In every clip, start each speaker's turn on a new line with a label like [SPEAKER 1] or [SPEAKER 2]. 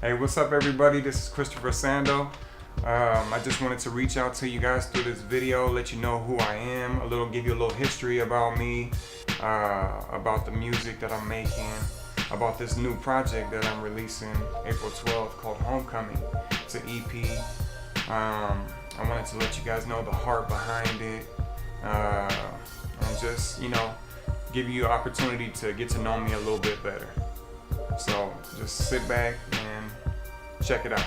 [SPEAKER 1] Hey, what's up, everybody? This is Christopher Sando. I just wanted to reach out to you guys through this video, let you know who I am, give you a little history about me, about the music that I'm making, about this new project that I'm releasing April 12th called Homecoming. It's an EP. I wanted to let you guys know the heart behind it, and just, give you an opportunity to get to know me a little bit better. So just sit back and check it out.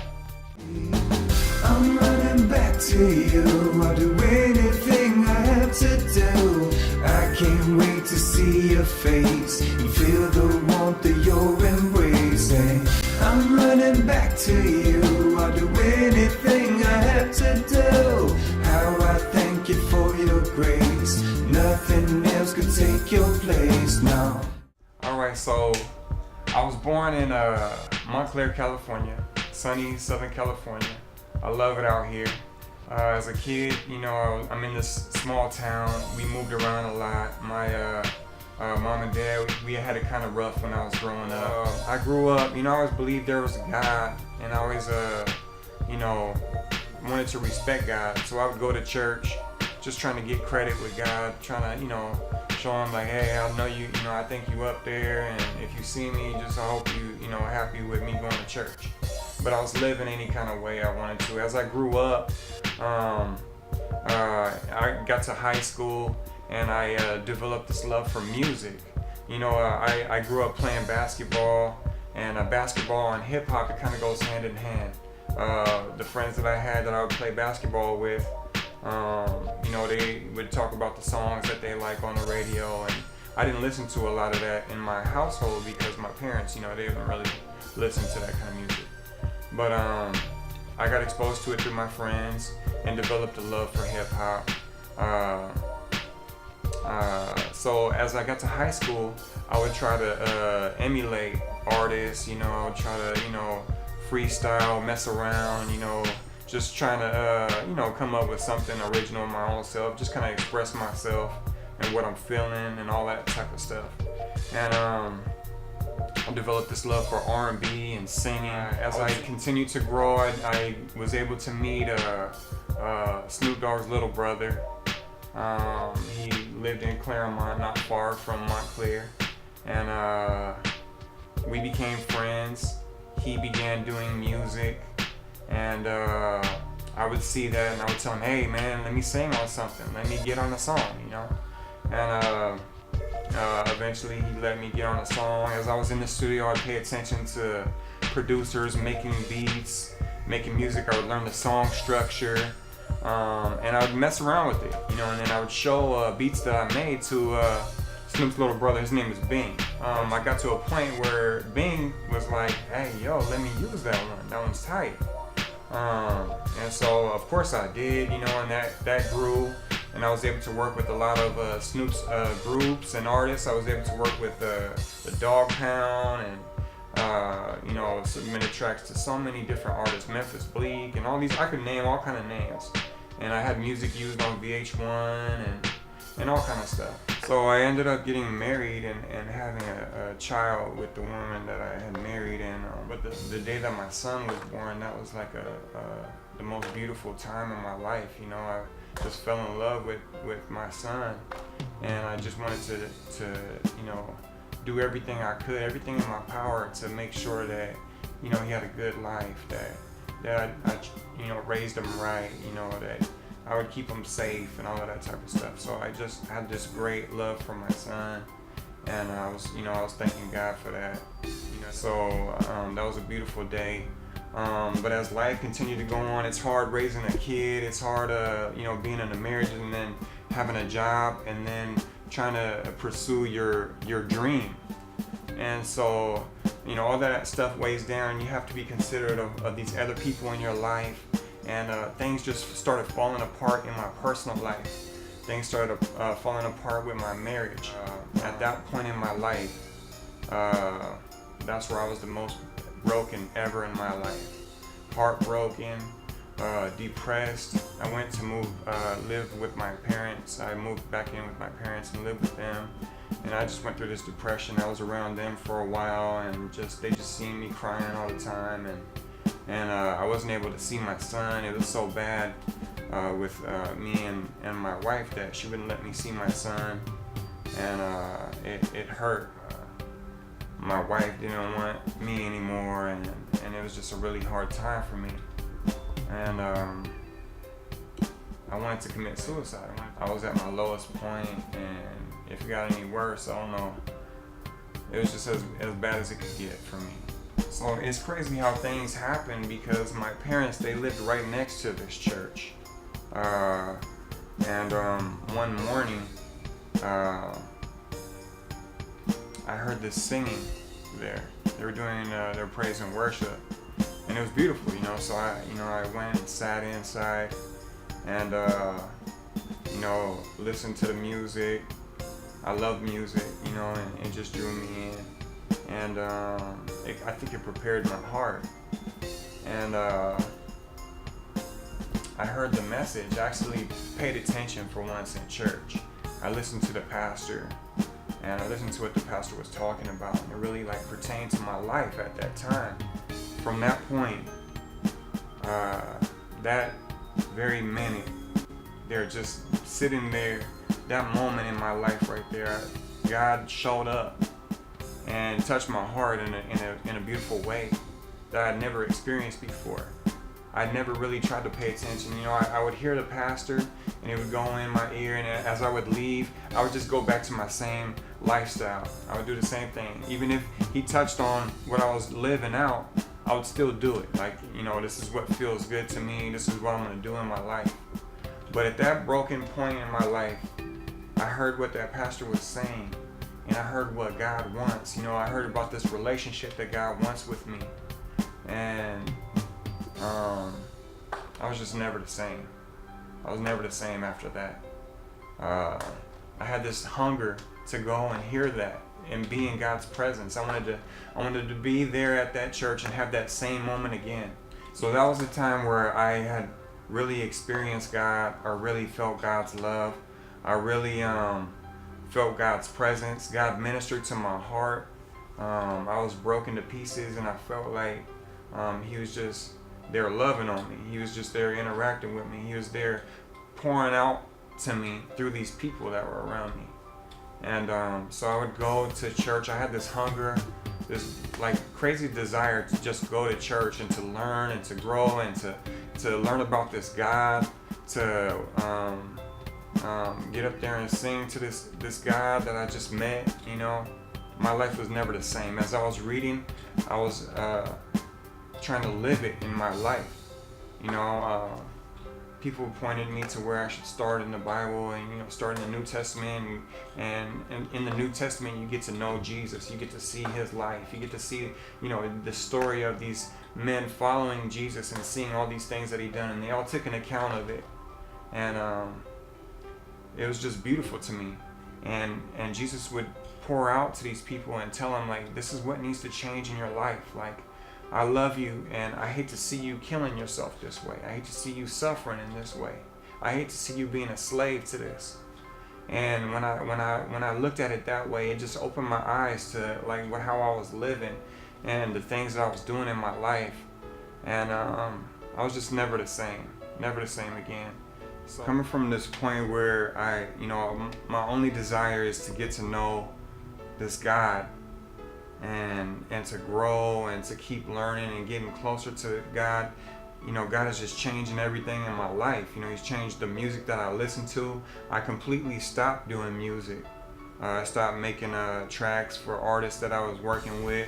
[SPEAKER 2] I'm running back to you. I'll do anything I have to do. I can't wait to see your face and feel the warmth of your embrace. And I'm running back to you. I'll do anything I have to do. How I thank you for your grace. Nothing else could take your place now.
[SPEAKER 1] Alright, so I was born in Montclair, California, sunny Southern California. I love it out here. As a kid, I'm in this small town. We moved around a lot. My mom and dad, we had it kind of rough when I was growing up. I grew up, I always believed there was a God, and I always, wanted to respect God. So I would go to church, just trying to get credit with God, trying to, show him like, hey, I know you, I think you up there, and if you see me, I hope you, happy with me going to church. But I was living any kind of way I wanted to. As I grew up, I got to high school, and I developed this love for music. I grew up playing basketball, and basketball and hip hop, it kind of goes hand in hand. The friends that I had that I would play basketball with, they would talk about the songs that they like on the radio, and I didn't listen to a lot of that in my household because my parents, they didn't really listen to that kind of music. But I got exposed to it through my friends and developed a love for hip hop. So as I got to high school, I would try to emulate artists, I would try to, freestyle, mess around, just trying to, come up with something original my own self, just kind of express myself and what I'm feeling and all that type of stuff. And I developed this love for R&B and singing. As I continued to grow, I was able to meet Snoop Dogg's little brother. He lived in Claremont, not far from Montclair, and we became friends. He began doing music, and I would see that, and I would tell him, hey man, let me sing on something, let me get on a song, and eventually he let me get on a song. As I was in the studio, I'd pay attention to producers making beats, making music. I would learn the song structure, and I would mess around with it, and then I would show beats that I made to Snoop's little brother. His name is Bing. I got to a point where Bing was like, hey, yo, let me use that one. That one's tight. And so, of course I did, and that grew. And I was able to work with a lot of Snoop's groups and artists. I was able to work with the Dog Pound, and I submitted tracks to so many different artists, Memphis Bleak, and all these. I could name all kind of names. And I had music used on VH1 and all kind of stuff. So I ended up getting married and having a child with the woman that I had married. And but the day that my son was born, that was like the most beautiful time of my life. I just fell in love with my son, and I just wanted to do everything I could, everything in my power to make sure that he had a good life, that I raised him right, that I would keep him safe and all of that type of stuff. So I just had this great love for my son, and I was thanking God for that. So that was a beautiful day. But as life continued to go on, it's hard raising a kid. It's hard, being in a marriage and then having a job and then trying to pursue your dream. And so, all that stuff weighs down. You have to be considerate of these other people in your life. And things just started falling apart in my personal life. Things started falling apart with my marriage. At that point in my life, that's where I was the most broken ever in my life. Heartbroken, depressed. I went to live with my parents. I moved back in with my parents and lived with them. and I just went through this depression. I was around them for a while, and they just seen me crying all the time, and I wasn't able to see my son. It was so bad with me and my wife that she wouldn't let me see my son, and it hurt. My wife didn't want me anymore, and it was just a really hard time for me. And I wanted to commit suicide. I was at my lowest point, and if it got any worse, I don't know. It was just as bad as it could get for me. So it's crazy how things happen, because my parents, they lived right next to this church. And one morning, I heard this singing there. They were doing their praise and worship, and it was beautiful, So I went and sat inside, and listened to the music. I love music, and it just drew me in, and I think it prepared my heart. And I heard the message. I actually paid attention for once in church. I listened to the pastor, and I listened to what the pastor was talking about, and it really pertained to my life at that time. From that point, that very minute, they're just sitting there, that moment in my life right there, God showed up and touched my heart in a beautiful way that I'd never experienced before. I'd never really tried to pay attention. I would hear the pastor, and it would go in my ear, and as I would leave, I would just go back to my same lifestyle. I would do the same thing. Even if he touched on what I was living out, I would still do it. This is what feels good to me. This is what I'm going to do in my life. But at that broken point in my life, I heard what that pastor was saying, and I heard what God wants. I heard about this relationship that God wants with me. And I was just never the same. I was never the same after that. I had this hunger to go and hear that and be in God's presence. I wanted to be there at that church and have that same moment again. So that was the time where I had really experienced God. I really felt God's love. I really felt God's presence. God ministered to my heart. I was broken to pieces, and I felt like he was just there loving on me. He was just there interacting with me. He was there pouring out to me through these people that were around me. And so I would go to church. I had this hunger, this crazy desire to just go to church and to learn and to grow and to learn about this God, to get up there and sing to this God that I just met. My life was never the same. As I was reading, I was trying to live it in my life. People pointed me to where I should start in the Bible, and start in the New Testament, and in the New Testament you get to know Jesus. You get to see his life. You get to see the story of these men following Jesus and seeing all these things that he done, and they all took an account of it. And it was just beautiful to me. And Jesus would pour out to these people and tell them this is what needs to change in your life. I love you, and I hate to see you killing yourself this way. I hate to see you suffering in this way. I hate to see you being a slave to this. And when I looked at it that way, it just opened my eyes to how I was living and the things that I was doing in my life. And I was just never the same again. So coming from this point where my only desire is to get to know this God, and to grow and to keep learning and getting closer to God. God is just changing everything in my life. He's changed the music that I listen to. I completely stopped doing music. I stopped making tracks for artists that I was working with.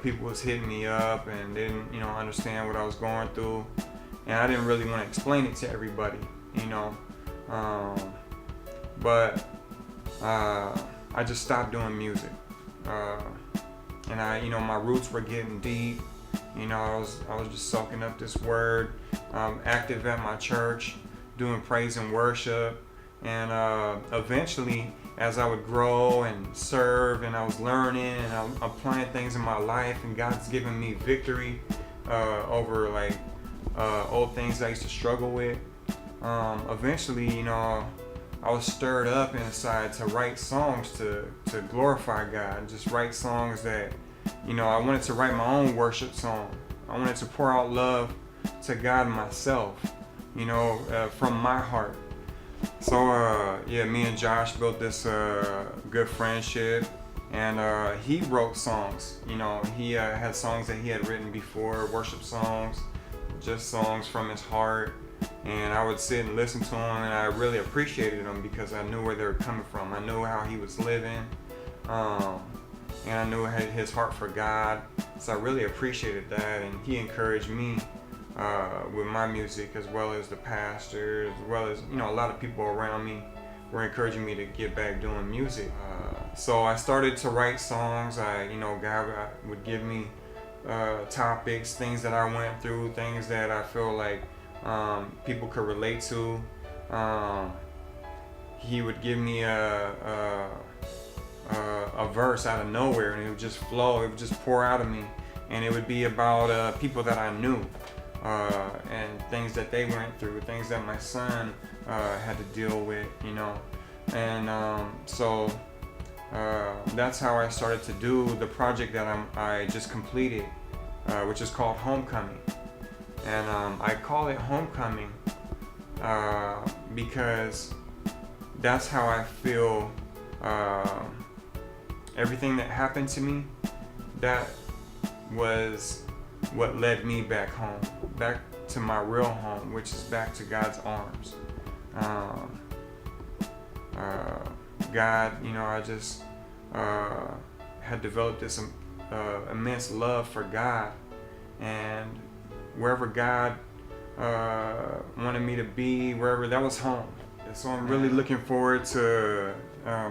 [SPEAKER 1] People was hitting me up and they didn't understand what I was going through, and I didn't really want to explain it to everybody. But I just stopped doing music. And my roots were getting deep. I was just soaking up this word, active at my church, doing praise and worship. And eventually, as I would grow and serve, and I was learning and I'm applying things in my life, and God's given me victory over old things I used to struggle with. Eventually, I was stirred up inside to write songs to glorify God. Just write songs that, you know, I wanted to write my own worship song. I wanted to pour out love to God myself, you know, from my heart. So yeah, me and Josh built this good friendship, and he wrote songs. You know, he had songs that he had written before, worship songs, just songs from his heart. And I would sit and listen to him, and I really appreciated him because I knew where they were coming from. I knew how he was living, and I knew his heart for God. So I really appreciated that, and he encouraged me with my music, as well as the pastor, as well as, you know, a lot of people around me were encouraging me to get back doing music. So I started to write songs. God would give me topics, things that I went through, things that I feel like people could relate to. He would give me a verse out of nowhere, and it would just flow. It would just pour out of me, and it would be about people that I knew, and things that they went through, things that my son had to deal with, you know. And so that's how I started to do the project that I just completed, which is called Homecoming. And I call it Homecoming because that's how I feel. Everything that happened to me, that was what led me back home, back to my real home, which is back to God's arms. God, you know, I just had developed this immense love for God, and wherever God wanted me to be, wherever, that was home. So I'm really looking forward to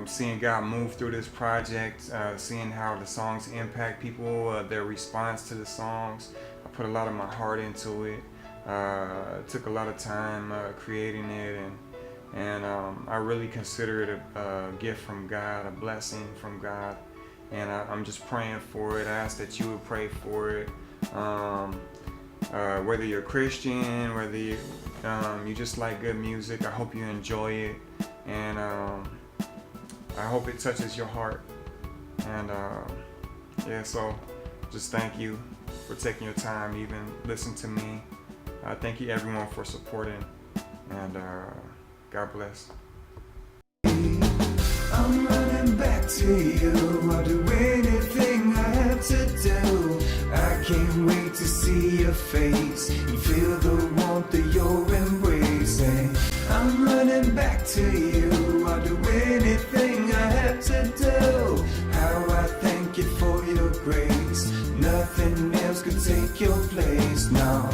[SPEAKER 1] seeing God move through this project, seeing how the songs impact people, their response to the songs. I put a lot of my heart into it. Took a lot of time creating it, and I really consider it a gift from God, a blessing from God. And I'm just praying for it. I ask that you would pray for it. Whether you're a Christian, whether you just like good music, I hope you enjoy it, and I hope it touches your heart. And yeah, so just thank you for taking your time, even listen to me. Thank you everyone for supporting, and God bless.
[SPEAKER 2] I'm running back to you. I'll do anything I have to do. I can't wait to see your face and feel the warmth of your embracing. I'm running back to you. I'll do anything I have to do. How I thank you for your grace. Nothing else could take your place now.